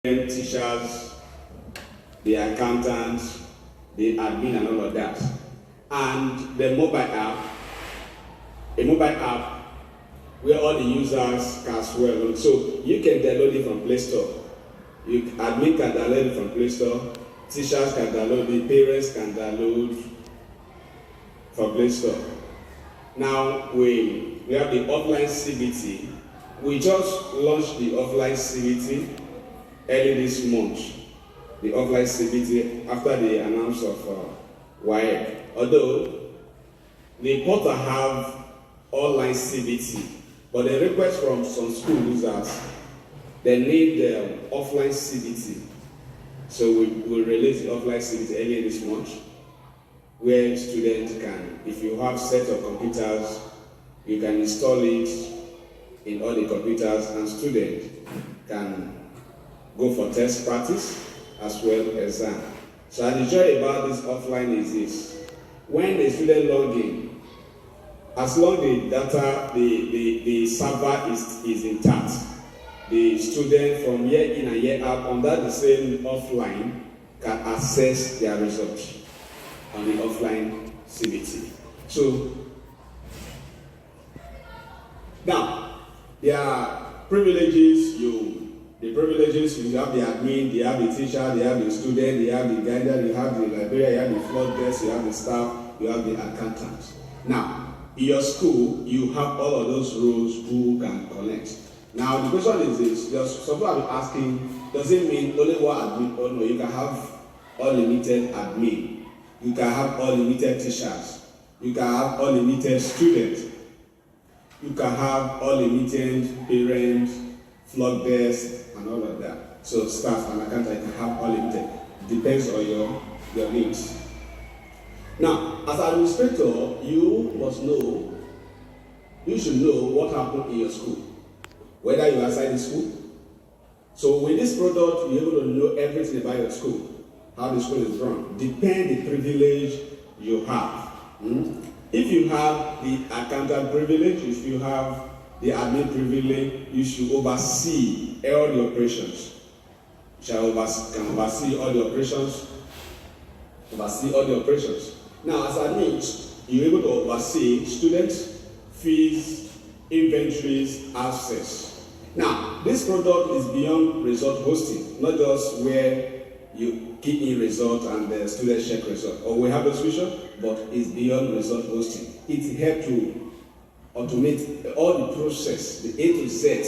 teachers, the accountants, the admin and all of that. And the mobile app, a mobile app where all the users can as well. So you can download it from Play Store. Admin can download it from Play Store, teachers can download it, parents can download from Play Store. Now we have the offline CBT. We just launched the offline CBT early this month. The offline CBT after the announcement of WAEC. Although the portal have online CBT, but the request from some schools that they need the offline CBT. So we release the offline CBT earlier this month, where students can, if you have set of computers, you can install it in all the computers, and students can go for test practice as well as exam. So the joy about this offline is this: when the student log in, as long the data, the server is intact, the student from year in and year out under the same offline can access their results on the offline CBT. So now there are privileges. You have the admin, you have the teacher, you have the student, you have the guider, you have the librarian, you have the floor desk, you have the staff, you have the accountants. Now, in your school, you have all of those roles who can connect. Now, the question is this: some people have been asking, does it mean only one admin? Oh no, you can have unlimited admin, you can have unlimited teachers, you can have unlimited students, you can have unlimited parents, floor desk, and all of that. So staff and accountant can have unlimited. Depends on your needs. Now, as an administrator, you should know what happened in your school, whether you are outside the school. So with this product, you're able to know everything about your school, how the school is run. Depend the privilege you have. If you have the accountant privilege, if you have the admin privilege, you should oversee all the operations. You can oversee all the operations. Now, as admin, you're able to oversee students, fees, inventories, access. Now, this product is beyond result hosting, not just where you key in result and the students check result. Or we have a solution, but it's beyond result hosting. It helps to automate all the process, the A to Z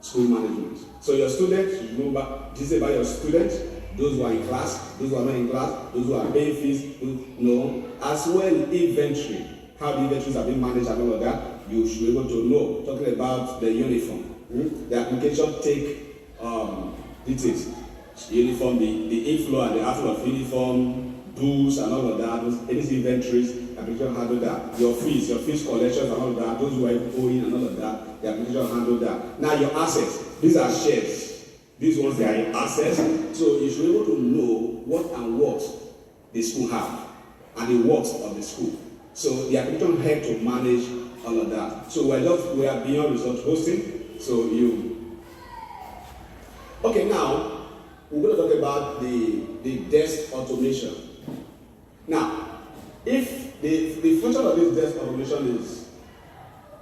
school management. So your students, you know, this is about your students, those who are in class, those who are not in class, those who are paying fees, as well inventory, how the inventories are being managed and all of that, you should be able to know. Talking about the uniform, the application take details, uniform, the inflow and the outflow of uniform, books and all of that, any inventories, application handle that. Your fees collections and all of that, those who are owing and all of that, the application handle that. Now your assets, these are shares. These ones, they are in assets. So you should be able to know what and what the school have and the works of the school. So the application help to manage all of that. So we are beyond result hosting. So okay, now we're going to talk about the desk automation. Now, if the function of this desk automation is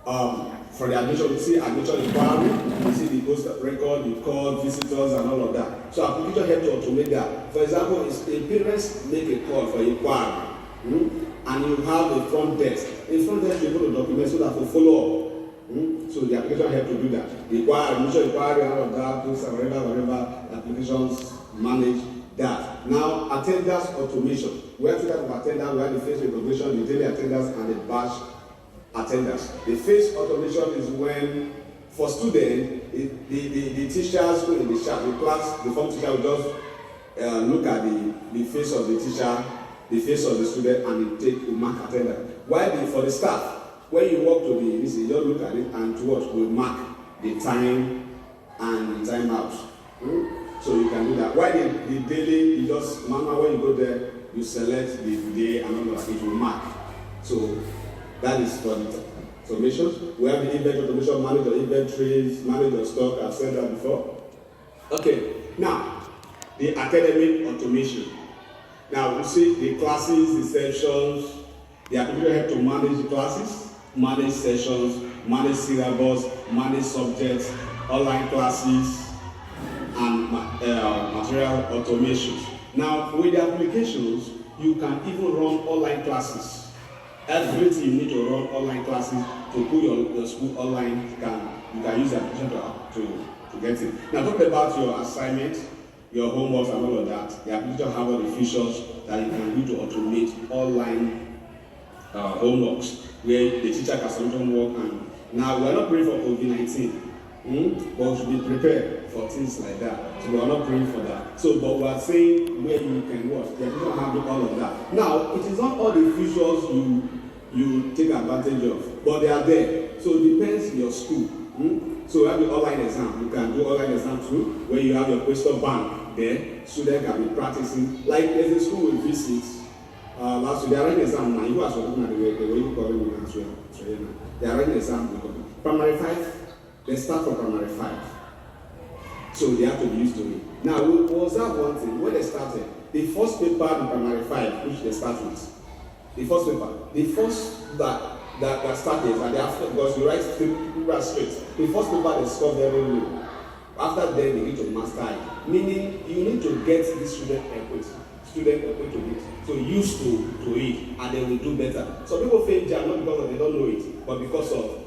for the admission, you see admission inquiry, you see the post record, the call, visitors, and all of that. So application help to automate that. For example, if parents make a call for inquiry, and you have the front desk. In front desk, you're able to document so that we follow up. So the application help to do that. The admission inquiry, and all of that, whatever applications manage that. Now, attendance automation. We have to talk about attendance, we have the face recognition, the daily attendance, and the batch attendance. The face automation is when, for students, the teachers who in the class, the form teacher will just look at the face of the teacher, the face of the student, and they mark attendance. While for the staff, when you walk to you just look at it and to us, we mark the time and the time out. So you can do that. While the daily, you just manual, when you go there, you select the day and all that, it will mark. So that is for the automation. We have the inventory automation, manage your inventories, manage your stock, I've said that before. Okay, now the academic automation. Now we see the classes, the sessions, the ability to help to manage the classes, manage sessions, manage syllabus, manage subjects, online classes, and material automation. Now with the applications, you can even run online classes. Everything you need to run online classes to put your school online, you can use the application to get it. Now talk about your assignment, your homework and all of that. The application have all the features that you can do to automate online homeworks where the teacher can submit homework. And now we are not praying for COVID-19, but we should be prepared for things like that. So we are not praying for that. So, but we are saying where you can watch. The application have all of that. Now, it is not all the features you take advantage of, but they are there. So it depends on your school. So you have the online exam. You can do online exam too, where you have your question bank there. Students can be practicing. Like there's a school we visit last week. They are writing exam now. You guys were looking at the way you call it as well. So, they are writing exam. Primary 5, they start from primary 5. So they have to be used to it. Now, we observe one thing. When they started, the first paper in primary 5, which they start with, the first paper, the first that started, and after, because you write paper straight, the first paper they score very low. After that, they need to master it. Meaning, you need to get the student equipped to it, so used to it, and they will do better. So people fail JAMB not because they don't know it, but because of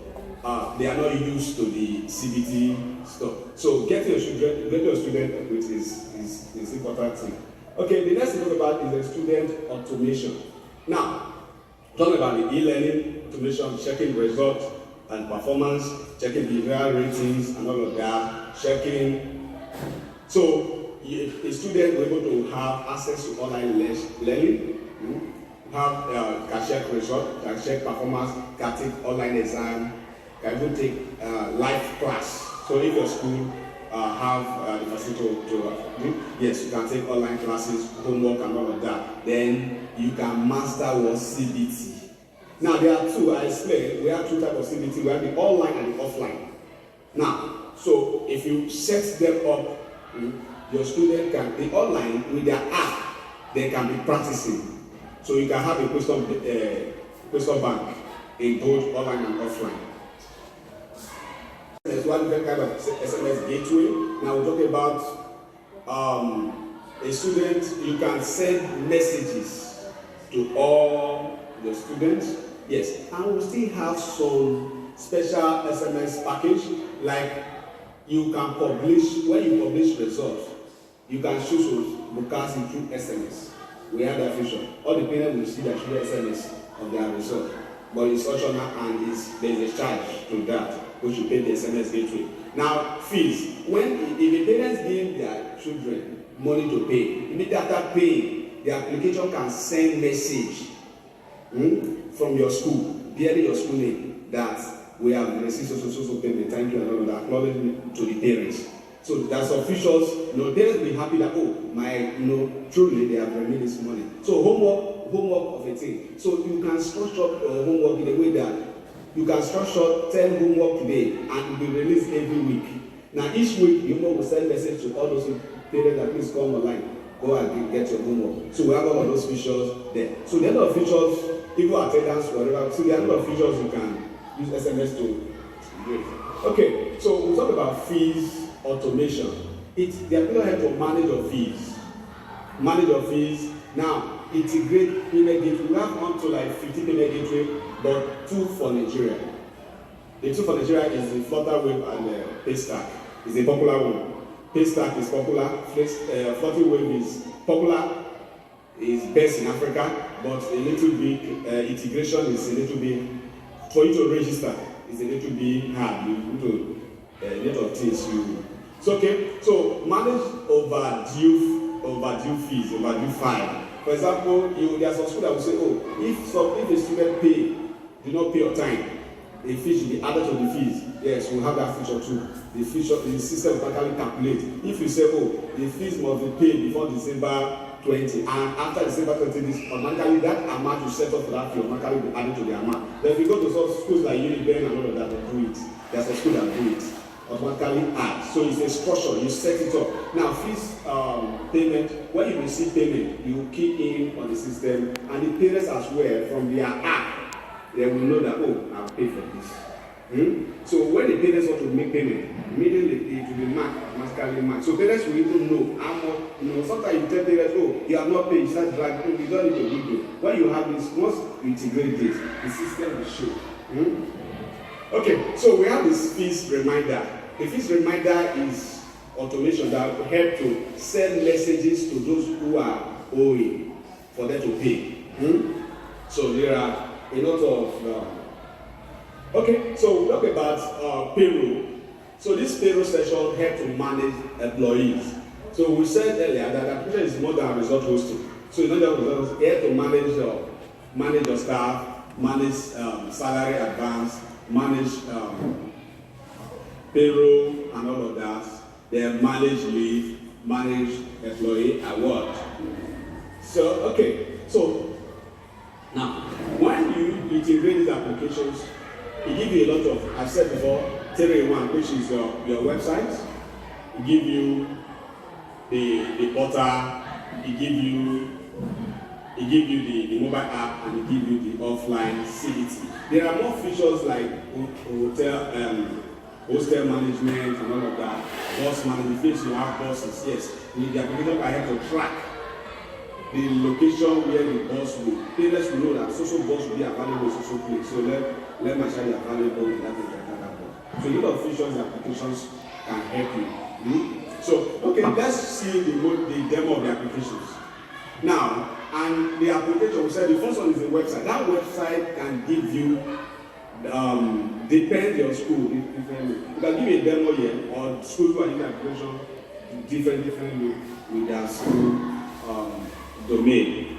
they are not used to the CBT stuff. So getting your student equipped is important thing. Okay, the next thing to talk about is the student automation. Now, talking about the e-learning automation, checking results and performance, checking behavioral ratings and all of that, checking. So a student will be able to have access to online learning, can check results, can check performance, can take online exam, can even take live class. So if your school have the facility to yes, you can take online classes, homework and all of that. Then you can master what CBT. Now there are two, I explained, we have two types of CBT, we have the online and the offline. Now, so if you set them up, your student can, the online, with their app, they can be practicing. So you can have a question bank in both online and offline. There's one different kind of SMS gateway. Now we're talking about a student, you can send messages to all the students. Yes, and we still have some special SMS package, like you can publish, when you publish results, you can choose to broadcast it through SMS. We have that feature. All the parents will see that through SMS of their result. But it's optional and there's a charge to that, which you pay the SMS gateway. Now, fees. If the parents give their children money to pay, immediately after paying, the application can send message from your school, bearing your school name, that we have received so payment, thank you, and all of that, acknowledgement to the parents. So there's officials, parents will be happy that, truly they have remade this money. So homework of a thing. So you can structure homework in a way that you can structure 10 homework today and it will be released every week. Now each week, will send message to all those parents that please come online, go and get your homework. So we have all of those features there. So the other features, even attendance, whatever. So the other features you can use SMS to do. Okay, so we talk about fees automation. The ability help to manage your fees. Manage your fees. Now, integrate payment gateway. We have up to like 50 payment gateway, but 2 for Nigeria. The 2 for Nigeria is the Flutterwave and Paystack. It's a popular one. Paystack is popular. Flutterwave is popular. Is best in Africa, but a little bit integration is a little bit, for you to register is a little bit hard. You need to a lot of things so manage overdue fees, overdue fine. For example, there are some schools that will say, if a student do not pay on time, the fee should be added to the fees. Yes, we'll have that feature too. The system will actually calculate. If you say, the fees must be paid before December 20, and after December 20, this automatically that amount you set up for that fee automatically will be added to the amount. Then if you go to some schools like Uniben and all of that, they do it. There's a school that do it. automatically add. So it's a structure, you set it up. Now fees payment, when you receive payment, you key in on the system, and the parents as well from their app, they will know that, oh, I've paid for this. So when the parents want to make payment, immediately it will be marked, automatically marked. So parents will even know how much, sometimes you tell parents, oh, you have not paid, you start dragging, you don't need a video. When you have this, once you integrate this, the system will show. Okay, so we have this fees reminder. The fees reminder is automation that will help to send messages to those who are owing for them to pay. So there are a lot of okay, so we talk about payroll. So this payroll session helps to manage employees. So we said earlier that application is more than result hosting. So it's not just result hosting, you have to manage your staff, manage salary advance, manage payroll and all of that. Then manage leave, manage employee award. So okay, so now when you integrate these applications, it gives you a lot of, I've said before, 3-in-1, which is your website. It gives you the portal. It gives you the mobile app, and it gives you the offline CDT. There are more features like hostel management and all of that. Bus management, if you have buses, yes. The application can help to track the location where the bus will. Parents will know that social bus will be available in social place. So let my child be available in that bus. So a lot of features and applications can help you. So okay, let's see the demo of the applications. Now, and the application, we said the first one is a website. That website can give you depends your school. You can give a demo here, or school who are using application differently with their school domain.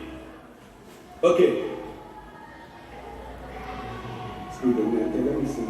Okay. School domain. Okay, let me see.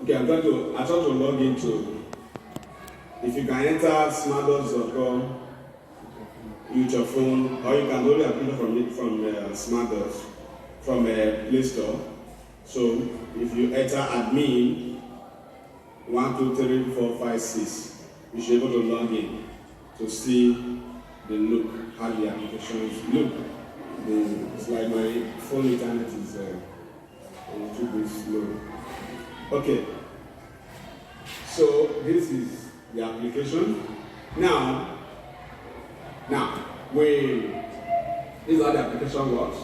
Okay, I'm trying to log into. If you can enter smartdots.com, use your phone, or you can only apply from SmartDots from Play Store. So if you enter admin 1, 2, 3, 4, 5, 6, you should be able to log in to see the look, how the applications look. It's like my phone internet is a little bit slow. Okay, so this is the application. Now, this is how the application works.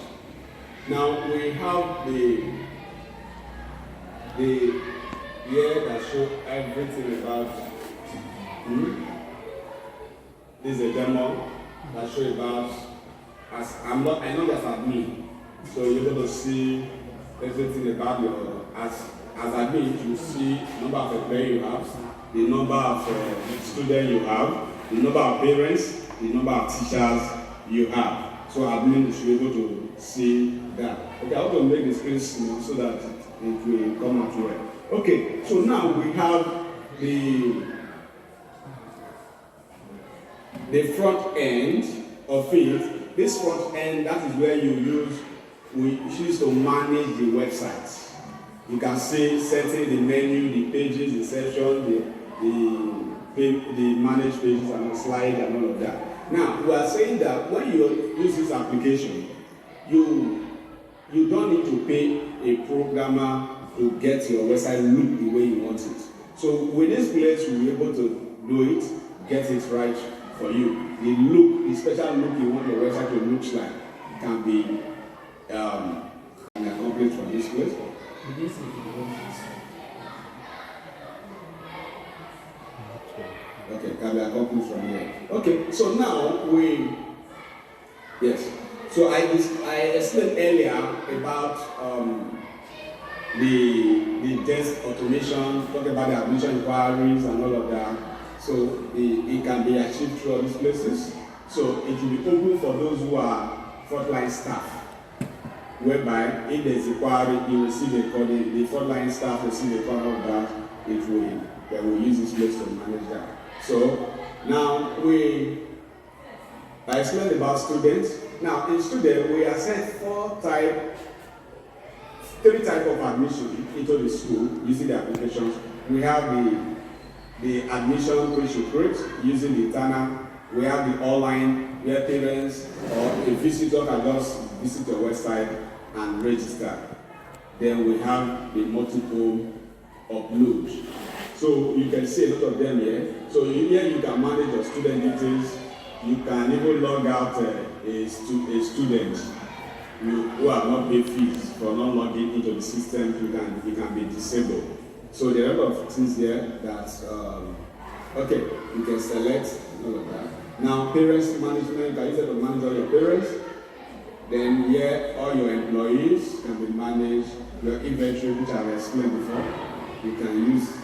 Now we have the here that show everything about. This is a demo that show about. I know that's admin, so you're able to see everything about your as admin. You see number of employees you have, the number of students you have, the number of parents, the number of teachers you have. So admin should be able to see that. Okay, I want to make the screen small so that it will come out well. Okay, so now we have the front end of it. This front end, that is where we choose to manage the website. You can see setting the menu, the pages, the section, the manage pages and the slide and all of that. Now, we are saying that when you use this application, you don't need to pay a programmer to get your website look the way you want it. So with this place, you'll be able to do it, get it right for you. The special look you want your website to look like can be accomplished from this place? Okay, can be accomplished from here. Okay, so now yes. So I explained earlier about the desk automation, talking about the admission inquiries and all of that. So it can be achieved through all these places. So it will be open for those who are frontline staff, whereby if there's inquiry, you receive a call, the frontline staff receive a call of that, they will use this place to manage that. So now I explained about students. Now in student, we assess three types of admission into the school using the applications. We have the admission which you create using the internal. We have the online where parents or a visitor can just visit your website and register. Then we have the multiple uploads. So you can see a lot of them here. So here you can manage your student details. You can even log out a student who have not paid fees for not logging into the system. You can be disabled. So there are a lot of things there that okay, you can select all of that. Now parents management, can you set to manage all your parents? Then here all your employees can be managed. Your inventory, which I've explained before, you can use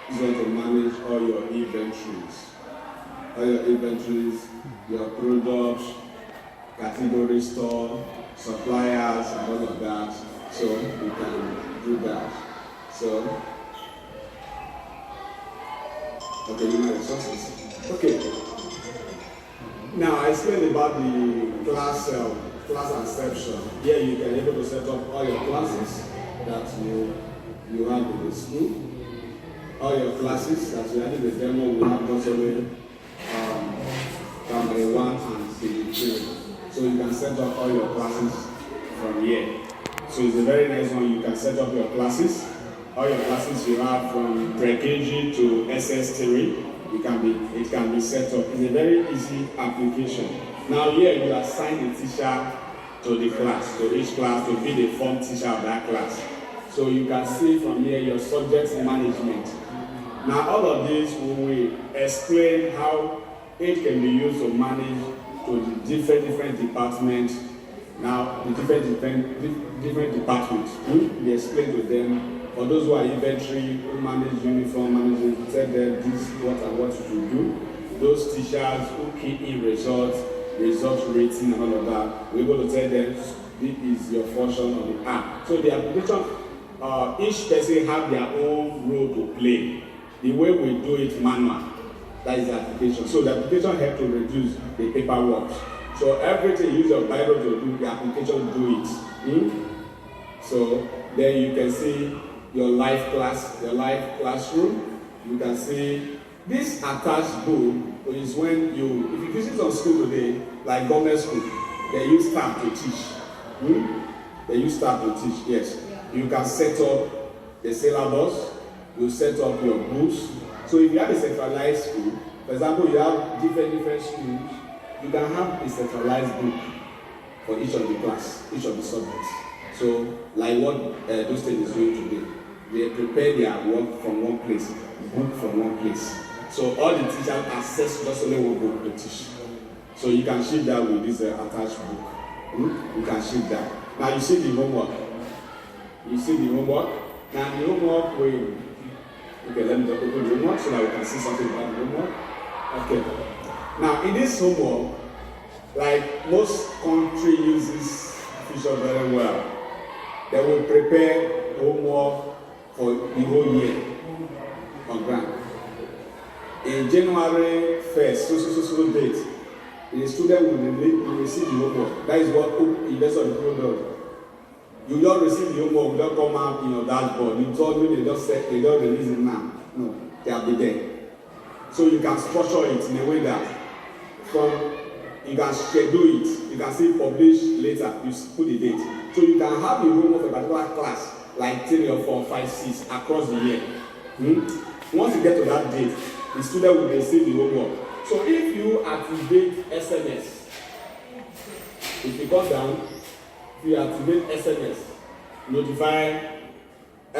to manage all your inventories. All your inventories, your products, category store, suppliers, and all of that. So you can do that. So, okay, human resources. Okay. Now I explained about the class inception. Here you can be able to set up all your classes that you have in the school. All your classes that we had in the demo will have possibly primary 1 and CB2. So you can set up all your classes from here. So it's a very nice one. You can set up your classes. All your classes you have from pre-KG to SS3. It can be set up. It's a very easy application. Now here you assign a teacher to the class, to each class, to be the form teacher of that class. So you can see from here your subject management. Now all of this we explain how it can be used to manage to the different departments. Now the different departments. We explain to them. For those who are inventory, who manage uniform management, we tell them this is what and what you should do. Those teachers who key in result rating and all of that, we're able to tell them this is your function on the app. So the application, each person have their own role to play. The way we do it manual, that is the application. So the application helps to reduce the paperwork. So everything you use your Bible to do, the application do it. So then you can see your live classroom. You can see this attached book is when if you visit some school today, like government school, they use staff to teach. They use staff to teach, yes. You can set up the syllabus, you set up your books. So if you have a centralized school, for example, you have different schools, you can have a centralized book for each of the class, each of the subjects. So like what those things is doing today. They prepare their work from one place, book from one place. So all the teachers access just only one book to teach. So you can ship that with this attached book. You can ship that. Now you see the homework. You see the homework. Now the homework okay, let me just open the homework so that we can see something about the homework. Okay. Now in this homework, like most country uses Fusion very well. They will prepare homework for the whole year on grant. In January 1st, so date, the student will receive the homework. That is what investor on the pro does. You don't receive the homework, you don't come out in your dashboard. You told me they don't release it now. No, they will be there. So you can structure it in a way that you can schedule it. You can see publish later, you put the date. So you can have the homework for a particular class, like 3 or 4, 5, 6 across the year. Once you get to that date, the student will receive the homework. So if you activate SMS, if you go down, If you activate SMS, notify,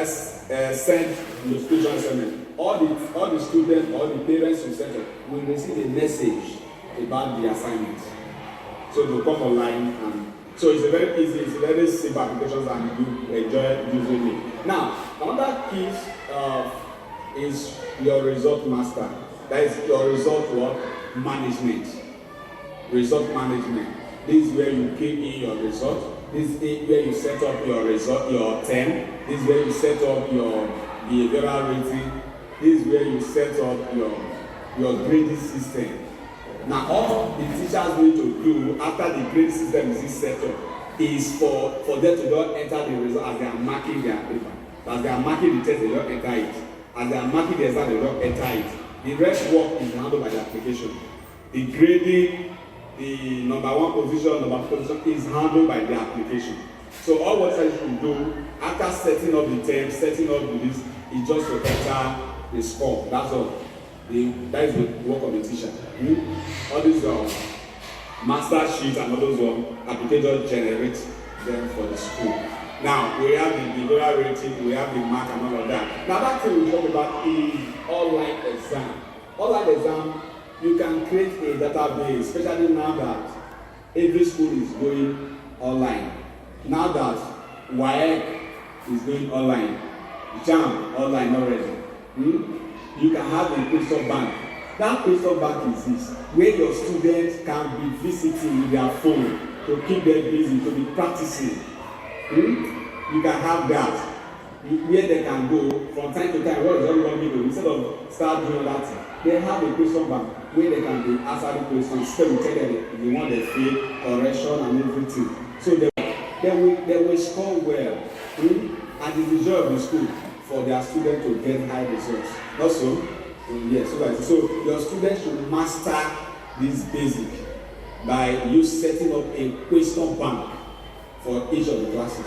send notification SMS, all the students, all the parents who set up will receive a message about the assignment. So they'll come online, and so it's a very easy, it's a very simple application, and you enjoy using it. Now, another key is your result master. That is your result management. Result management. This is where you key in your result. This is where you set up your result, your term. This is where you set up your behavioral rating. This is where you set up your grading system. Now, all the teachers need to do after the grading system is set up is for them to not enter the result as they are marking their paper. As they are marking the test, they don't enter it. As they are marking the exam, they don't enter it. The rest work is handled by the application. The grading, the number one position, number two position is handled by the application. So all what you should do after setting up the term, setting up the list, is just to enter the score. That's all. That is the work of the teacher. All these master sheets and all those application generate them for the school. Now we have the behavioral rating, we have the mark and all of that. Now that thing we talk about is online exam. Online exam, you can create a database, especially now that every school is going online. Now that WAEC is going online, JAM online already. You can have a question bank. That question bank is this, where your students can be visiting with their phone to keep them busy, to be practicing. You can have that, where they can go from time to time. What is everyone doing? Instead of start doing that thing, they have a question bank where they can be answering questions. Still, we tell them they want their fail, correction, and everything. So they will score well, and it's the job of the school for their students to get high results. Also, yes, so your students should master this basic by you setting up a question bank for each of the classes.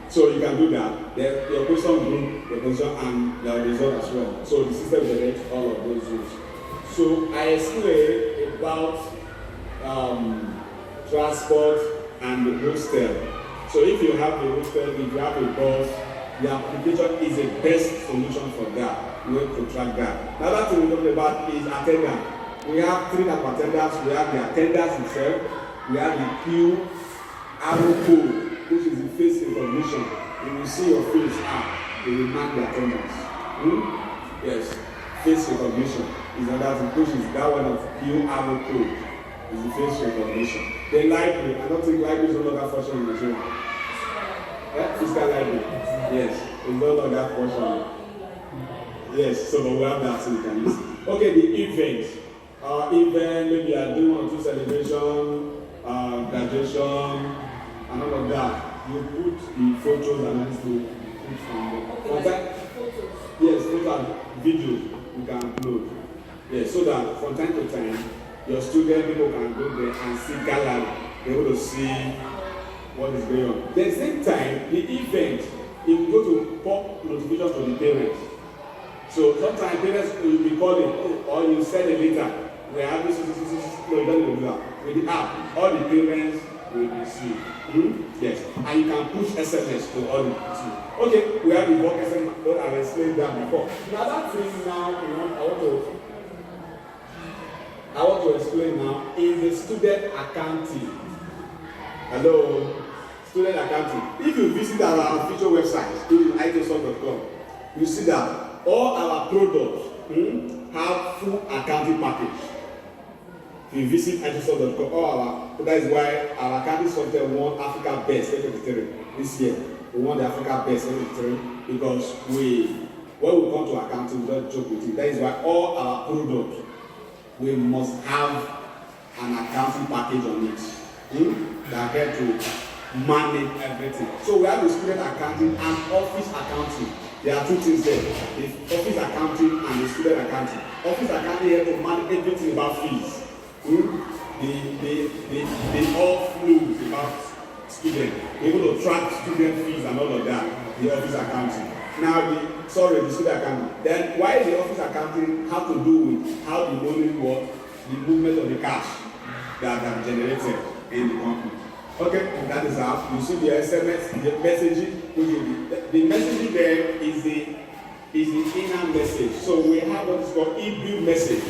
So you can do that. Then your question group, your question, and your result as well. So the system generates all of those rules. So I explained about transport and the hostel. So if you have a hostel, if you have a bus, the application is the best solution for that. We have to track that. Now that we talk about is attendance. We have 3 types of attendance. We have the attendance itself. We have the QR code, which is the face recognition. When you see your face, they will mark the attendance. Yes, face recognition is another thing, which is that one of QR code. Is the face recognition. The library, I don't think library is no longer functioning in the show. Physical library. Yes, it's no longer functioning. Yes, so we have that so we can use it. Okay, the event. Maybe you are doing 1 or 2 celebration, graduation, and all of that. You put the photos and everything put from there. Yes, photos, videos you can upload. Yes, so that from time to time, your student people can go there and see gallery, be able to see what is going on. At the same time, the event, if you go to pop notifications to the parents. So sometimes parents will be calling, or you send a letter. We have this, with the app, all the parents will receive. Yes, and you can push SMS to all the team. Okay, we have the work SMS, but I've explained that before. Now that thing now, I want to explain now is the student accounting. Hello, student accounting. If you visit our official website, itosoft.com, you see that all our products have full accounting package. If you visit itosoft.com, that is why our accounting software won Africa Best 2023 this year. We won the Africa Best 2023 because when we come to accounting, we don't joke with it. That is why all our products, we must have an accounting package on it that help to manage everything. So we have the student accounting and office accounting. There are 2 things there: the office accounting and the student accounting. Office accounting help to manage everything about fees. The all flows about student, able to track student fees and all of that. The office accounting. Now the student accounting. Then why the office accounting have to do with how the money works, the movement of the cash that are generated in the company. Okay, that is how you see the SMS, the messaging. The messaging there is the inner message. So we have what is called e-view message.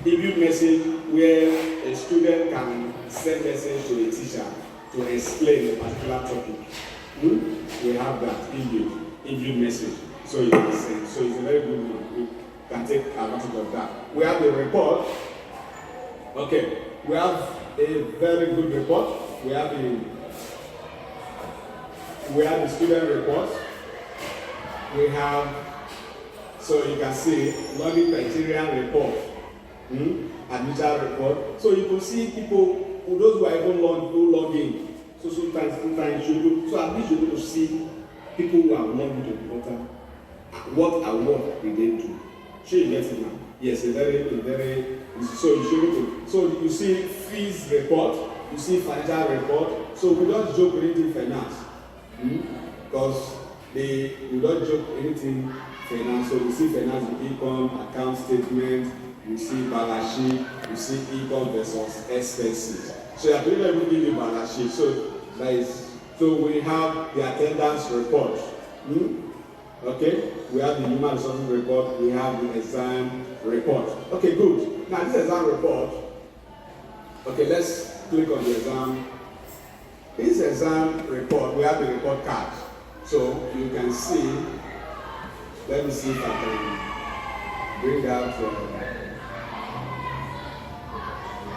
E-view message where a student can send message to a teacher to explain a particular topic. We have that e-view message. So you can send. So it's a very good one. We can take advantage of that. We have the report. Okay, we have a very good report. We have the student report. We have, so you can see, learning criteria report, admission report. So you can see people, those who are even log in. So sometimes you do. So at least you're able to see people who have logged into the portal. What did they do? Sure, you get it now. Yes, a very. So you should able to. So you see fees report. You see financial report. So we don't joke anything finance. Because we don't joke anything finance. So you see finance income, account statement, you see balance sheet, you see income versus expenses. So I believe I will give you balance sheet. So we have the attendance report. Okay, we have the human resources report, we have the exam report. Okay, good. Now this exam report, okay, let's click on the exam. This exam report, we have the report card. So you can see, let me see if I can bring out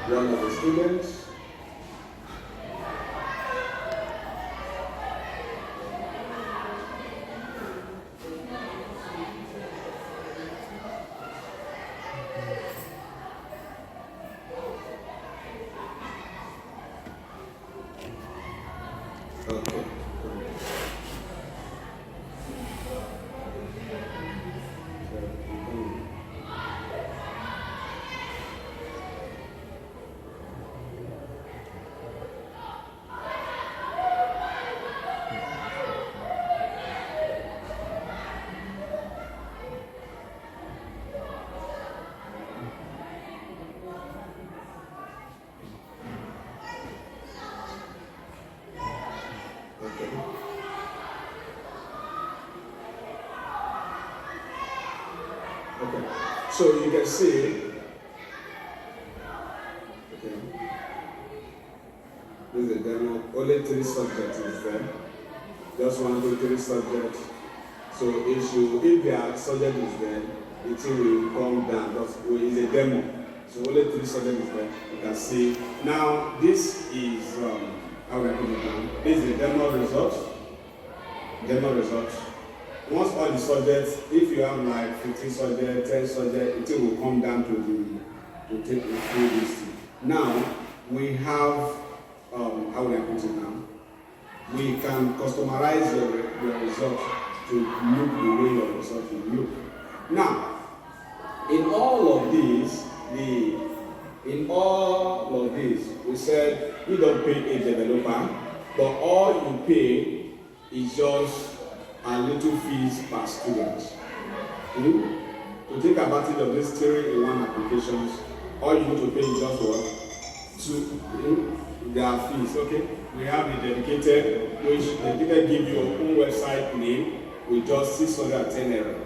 one of the students. Okay, so you can see, okay, this is a demo, only 3 subjects is there, just 1, 2, 3 subjects. So if your subject is there, the thing will come down, because it's a demo, so only 3 subjects is there, you can see. Now this is, how we put it down, this is the demo result. Once all the subjects, if you have like 15 subjects, 10 subjects, it will come down to take you through this. Now, we have, how will I put it now? We can customize your result to look the way your result will look. Now, in all of these, we said you don't pay a developer, but all you pay is just a little fees per student. To take advantage of this 3-in-1 applications, all you need to pay is just what? Their fees, okay? We have the dedicated, which dedicated give you your own website name with just 610 error.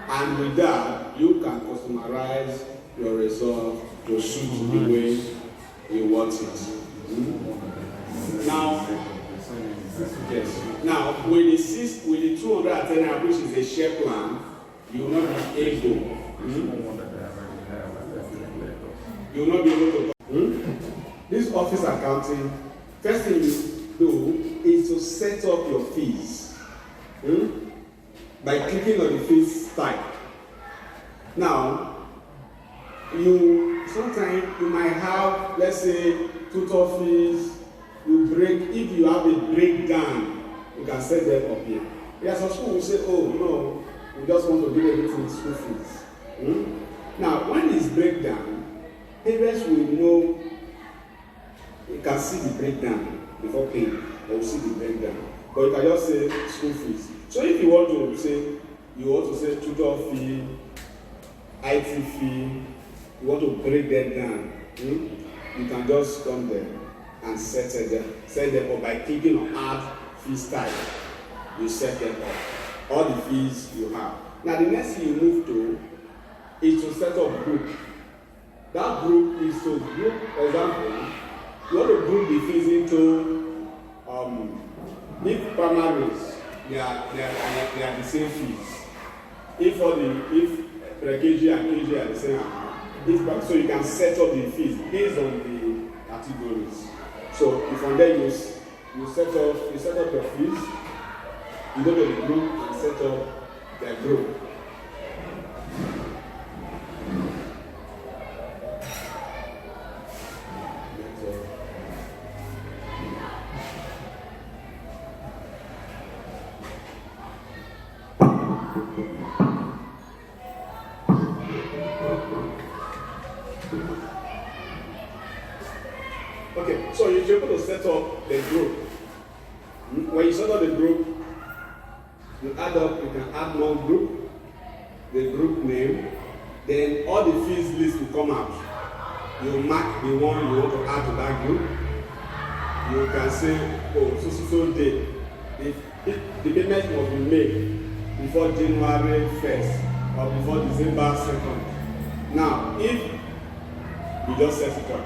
And with that, you can customize your result to suit the way you want it. Now, yes. Now, with the 210 naira, which is a share plan, you will not be able. You will not be able to. This office accounting, first thing you do is to set up your fees by clicking on the fees type. Now, sometimes you might have, let's say, tutor fees. If you have a breakdown, you can set them up here. There are some schools who say, oh no, we just want to give everything school fees. Now, when it's breakdown, parents will know, you can see the breakdown before paying, they will see the breakdown. But you can just say school fees. So if you want to say tutor fee, IT fee, you want to break that down, you can just come there and set them up by clicking on add fees type. You set them up. All the fees you have. Now the next thing you move to is to set up group. That group is to group, for example, you want to group the fees into if primaries, they are the same fees. If pre-KG and KG are the same amount, so you can set up the fees based on the categories. So from there you set up your fees, you go to the group and set up the group. Okay, so you're able to set up the group. When you set up the group, you can add one group, the group name, then all the fees list will come out. You mark the one you want to add to that group. You can say, oh, so day. If the payment must be made before January 1st or before December 2nd. Now, if you just set it up,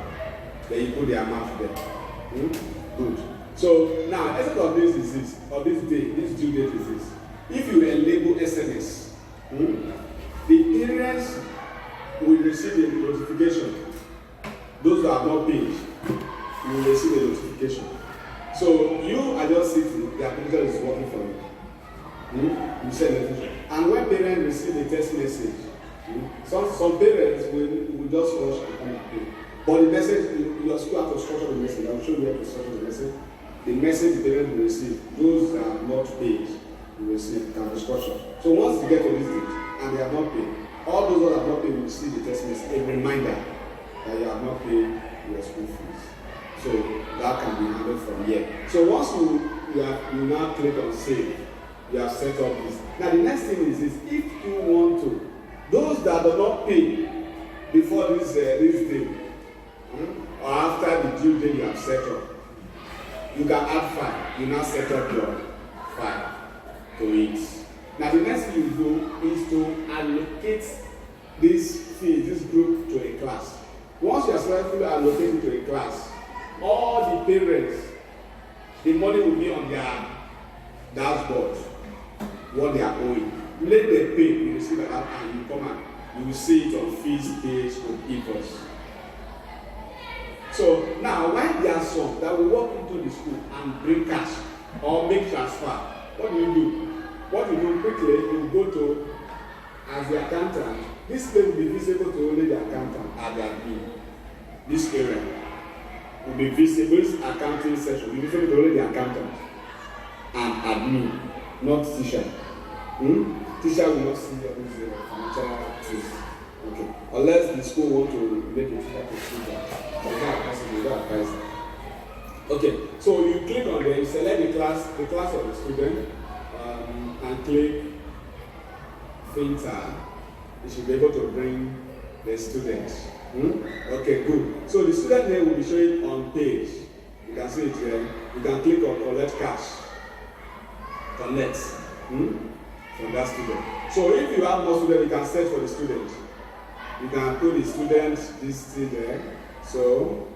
then you put the amount there. Good. So now, essence of this is this, or this day, this due date is this. If you enable SMS, the parents will receive a notification. Those who have not paid will receive a notification. So you are just sitting, the application is working for you. You send a message. And when parents receive a text message, some parents will just rush and come and pay. But the message, your school has to structure the message. I'll show you how to structure the message. The message the parents will receive, those that are not paid will receive, can be structured. So once you get to this date and they have not paid, all those that have not paid will receive the text message, a reminder that you have not paid your school fees. So that can be handled from here. So once you now click on save, you have set up this. Now the next thing is this: if you want to, those that do not pay before this day, or after the due date you have set up, you can add file. You now set up your file to it. Now the next thing you do is to allocate this fee, this group to a class. Once you are successfully allocated to a class, all the parents, the money will be on their dashboard, what they are owing. Let them pay, you receive that, and you come and you will see it on fees page on equals. So now, when there are some that will walk into the school and bring cash or make transfer, what do? What you do quickly, you go to, as the accountant, this place will be visible to only the accountant at the admin. This area will be visible, this accounting section will be visible to only the accountant and admin, not teacher. Teacher will not see all these financial things. Okay. Unless the school want to make a teacher to see that. Okay, so you click on there, you select the class of the student, and click filter. You should be able to bring the students. Okay, good. So the student name will be showing on page. You can see it here. You can click on collect cash. Connect from that student. So if you have more students, you can search for the student. You can put the student this thing there. So,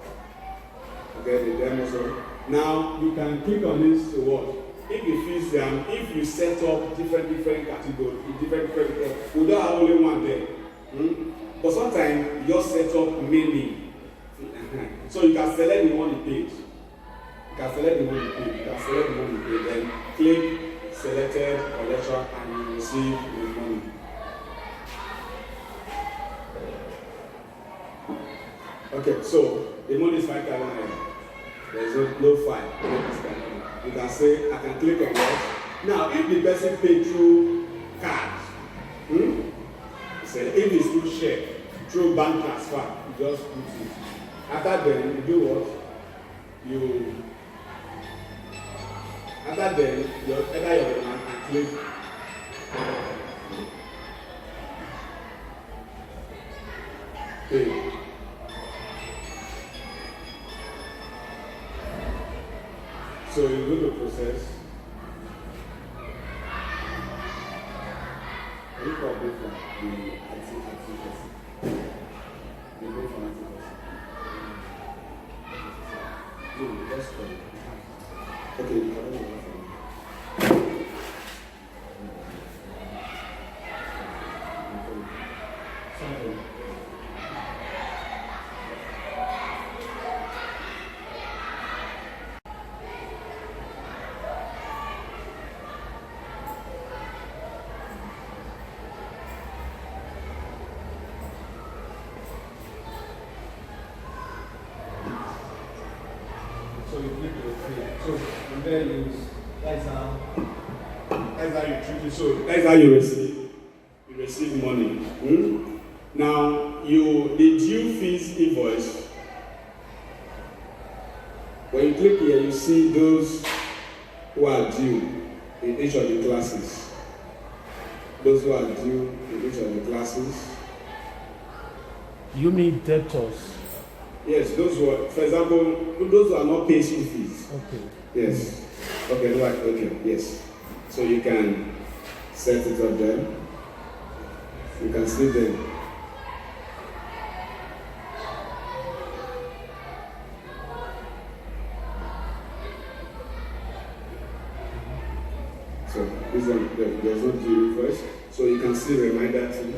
okay, the demo. So now you can click on this to what? If you feel if you set up different categories, different we don't have only one there. But sometimes you just set up many. So you can select the one you paid. You can select the one you paid. You can select the one you paid. Then click selected collection and you receive the money. Okay, so the money is 5,000. There is no fine. You can say, I can click on that. Now, if the person paid through card, say if it's through share, through bank transfer, you just put it. After then, you do what? After then, you enter your bank and click. Pay. So you go to process. You go for the anti-person. You go for anti-person. No, just for it. Okay, you can go for it. Something. So you click the thing. So from there that's how you treat it. So that's how you receive money. Now the due fees invoice. When you click here, you see those who are due in each of the classes. Those who are due in each of the classes. You mean debtors? Yes, those who are, for example, those who are not paying school fees. Okay. Yes. Okay, right, okay, yes. So you can set it up there. You can see them. So there's no due request. So you can see reminder too.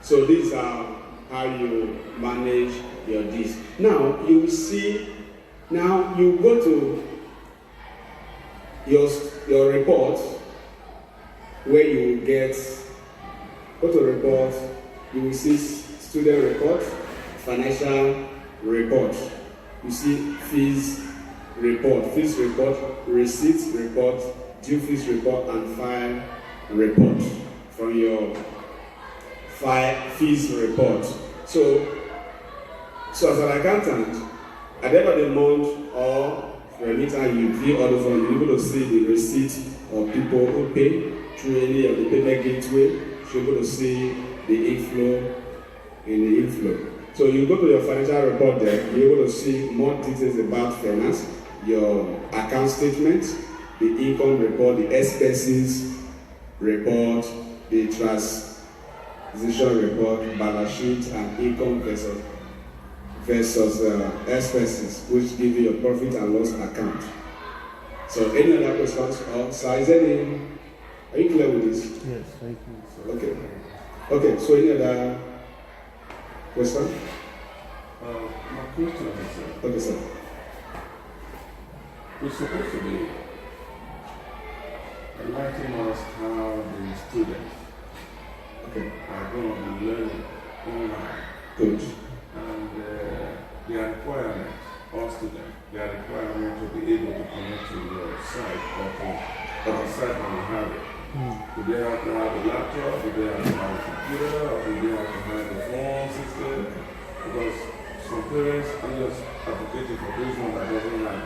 So these are how you manage your this. Now you will see. Now you go to your report where you will get. Go to report. You will see student report, financial report. You see fees report, receipts report, due fees report, and file report from your file fees report. So as an accountant, at the end of the month or remitter, you view all those ones, you're able to see the receipt of people who pay through any of the payment gateway. You're able to see the inflow in the inflow. So you go to your financial report there, you're able to see more details about finance, your account statement, the income report, the expenses report, the transition report, balance sheet, and income versus expenses, which give you your profit and loss account. So any other questions? Or is any? Are you clear with this? Yes, thank you. Okay. Okay. So any other question? My question is, Okay, sir. we're supposed to be enlightening us how the students are going to be learning online. Good. And their requirement, all students, their requirement to be able to connect to your site or to our site when you have it. Do they have to have a laptop? Do they have to have a computer? Or do they have to have a phone system? Because some parents are just advocating for those ones that doesn't have.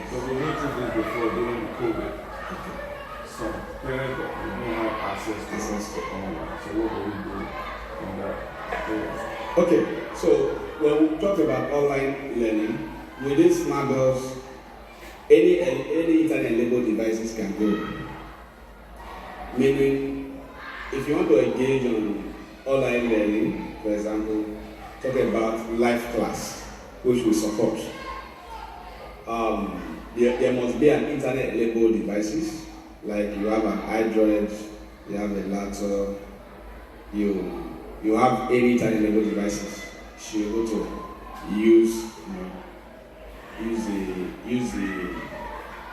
So we went through this before during the COVID. Some parents don't have access to online. So what do we do on that? Okay. So when we talk about online learning, within smart doors, any internet-enabled devices can go. Meaning, if you want to engage on online learning, for example, talk about live class, which we support. There must be an internet-enabled devices, like you have an Android, you have a laptop, you have any internet-enabled devices. You should be able to use the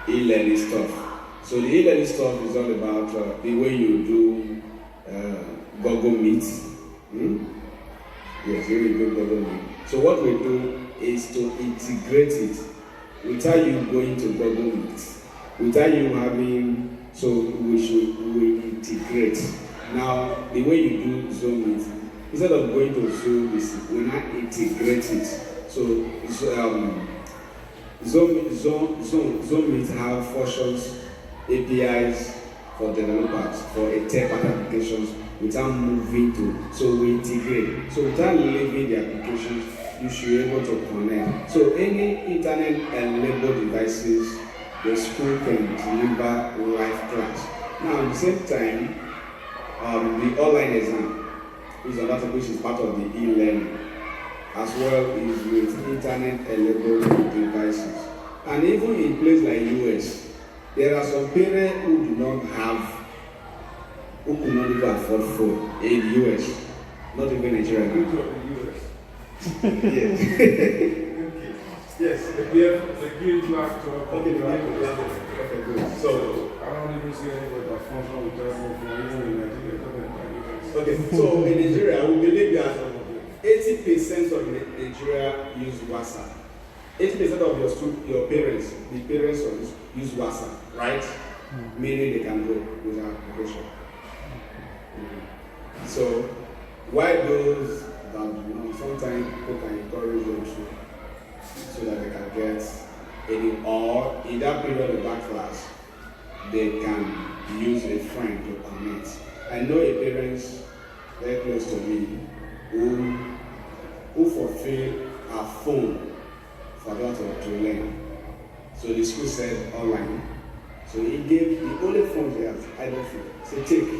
e-learning stuff. So the e-learning stuff is all about the way you do Google Meet. Yes, the way you do Google Meet. So what we do is to integrate it without you going to Google Meet, without you having. So we integrate. Now the way you do Zoom Meet, instead of going to Zoom, we now integrate it. So Zoom Meet have functions, APIs for developers, for a third-party applications without moving to. So we integrate. So without leaving the applications, you should be able to connect. So any internet-enabled devices the school can deliver live class. Now, at the same time, the online exam is another which is part of the e-learning, as well as with internet-enabled devices. And even in places like US, there are some parents who do not have, who could not even afford phone in US, not even Nigeria. Go to the US. Yes. Yes, they give laptop. Okay, okay, good. So I don't even see anybody that function with telephone phone, even in Nigeria. Okay, so in Nigeria, we believe that 80% of Nigeria use WhatsApp. 80% of your parents, the parents use WhatsApp, right? Meaning they can go with an application. So why those that sometimes people can encourage them to, so that they can get any, or in that period of that class, they can use a friend to connect. I know a parents very close to me who fulfill a phone for daughter to learn. So the school said online. So he gave the only phone they have, I don't feel. So take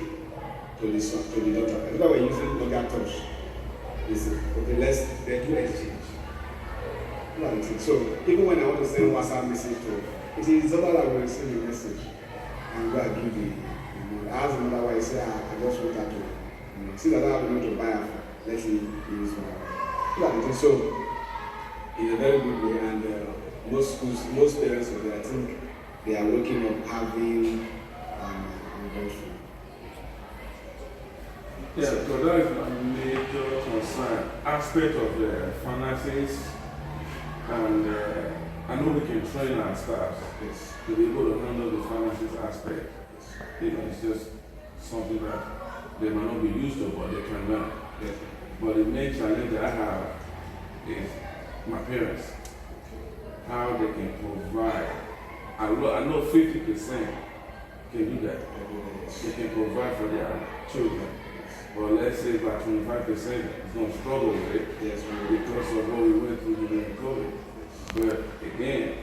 to the son, to the daughter. That's why we're using Nokia Touch. He said, okay, let's do exchange. So even when I want to send WhatsApp message to her, it is the other that will send the message and go and give the I asked another why he said, I just want her to see that I want to buy her. Let me use one. So in a very good way, and most schools, most parents of I think they are working on having invention. Yeah, so that is a major concern. Aspect of the finances, and I know we can train our staff to be able to handle the finances aspect. It's just something that they might not be used to, but they can learn. But the main challenge that I have is my parents. How they can provide. I know 50% can do that. They can provide for their children. But let's say about 25% is going to struggle with it because of what we went through during COVID. But again,